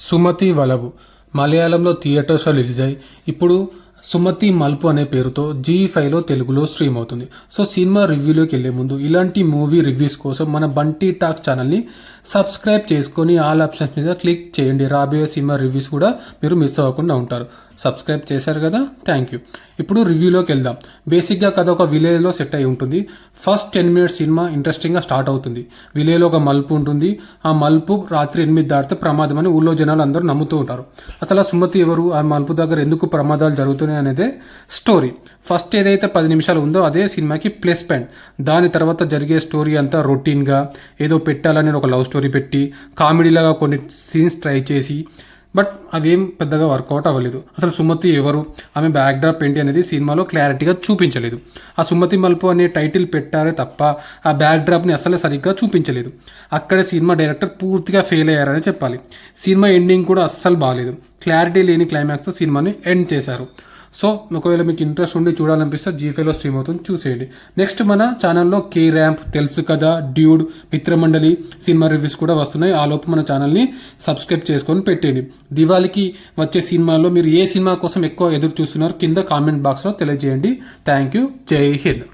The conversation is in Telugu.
సుమతి వలవు మలయాళంలో థియేటర్స్లో రిలీజ్ అయ్యి ఇప్పుడు సుమతి మలుపు అనే పేరుతో జీ5లో తెలుగులో స్ట్రీమ్ అవుతుంది. సో సినిమా రివ్యూలోకి వెళ్ళే ముందు ఇలాంటి మూవీ రివ్యూస్ కోసం మన బంటి టాక్స్ ఛానల్ని సబ్స్క్రైబ్ చేసుకొని ఆల్ ఆప్షన్స్ మీద క్లిక్ చేయండి. రాబోయే సినిమా రివ్యూస్ కూడా మీరు మిస్ అవ్వకుండా ఉంటారు. సబ్స్క్రైబ్ చేశారు కదా, థ్యాంక్ యూ. ఇప్పుడు రివ్యూలోకి వెళ్దాం. బేసిక్గా కథ ఒక విలేజ్లో సెట్ అయి ఉంటుంది. ఫస్ట్ 10 minutes సినిమా ఇంట్రెస్టింగ్గా స్టార్ట్ అవుతుంది. విలేజ్లో ఒక మలుపు ఉంటుంది. ఆ మలుపు రాత్రి 8 దాటితే ప్రమాదం అని ఊళ్ళో జనాలు అందరూ నమ్ముతూ ఉంటారు. అసలు ఆ సుమతి ఎవరు, ఆ మలుపు దగ్గర ఎందుకు ప్రమాదాలు జరుగుతున్నాయి అనేదే స్టోరీ. ఫస్ట్ ఏదైతే 10 నిమిషాలు ఉందో అదే సినిమాకి ప్లస్ పాయింట్. దాని తర్వాత జరిగే స్టోరీ అంతా రొటీన్గా ఏదో పెట్టాలని ఒక లవ్ స్టోరీ పెట్టి కామెడీలాగా కొన్ని సీన్స్ ట్రై చేసి బట్ అవేం పెద్దగా వర్కౌట్ అవ్వలేదు. అసలు సుమతి ఎవరు, ఆమె బ్యాక్డ్రాప్ ఏంటి అనేది సినిమాలో క్లారిటీగా చూపించలేదు. ఆ సుమతి మలుపు అనే టైటిల్ పెట్టారే తప్ప ఆ బ్యాక్డ్రాప్ని అసలు సరిగ్గా చూపించలేదు. అక్కడే సినిమా డైరెక్టర్ పూర్తిగా ఫెయిల్ అయ్యారని చెప్పాలి. సినిమా ఎండింగ్ కూడా అస్సలు బాగాలేదు. క్లారిటీ లేని క్లైమాక్స్తో సినిమాని ఎండ్ చేశారు. సో ఒకవేళ మీకు ఇంట్రెస్ట్ ఉండి చూడాలనిపిస్తే జీ5లో స్ట్రీమ్ అవుతుంది, చూసేయండి. నెక్స్ట్ మన ఛానల్లో కే ర్యాంప్, తెలుసు కదా, డ్యూడ్, మిత్రమండలి సినిమా రివ్యూస్ కూడా వస్తున్నాయి. ఆ లోపు మన ఛానల్ని సబ్స్క్రైబ్ చేసుకొని పెట్టేయండి. దివాళీకి వచ్చే సినిమాల్లో మీరు ఏ సినిమా కోసం ఎక్కువ ఎదురు చూస్తున్నారు కింద కామెంట్ బాక్స్లో తెలియజేయండి. Thank you. జై హింద్.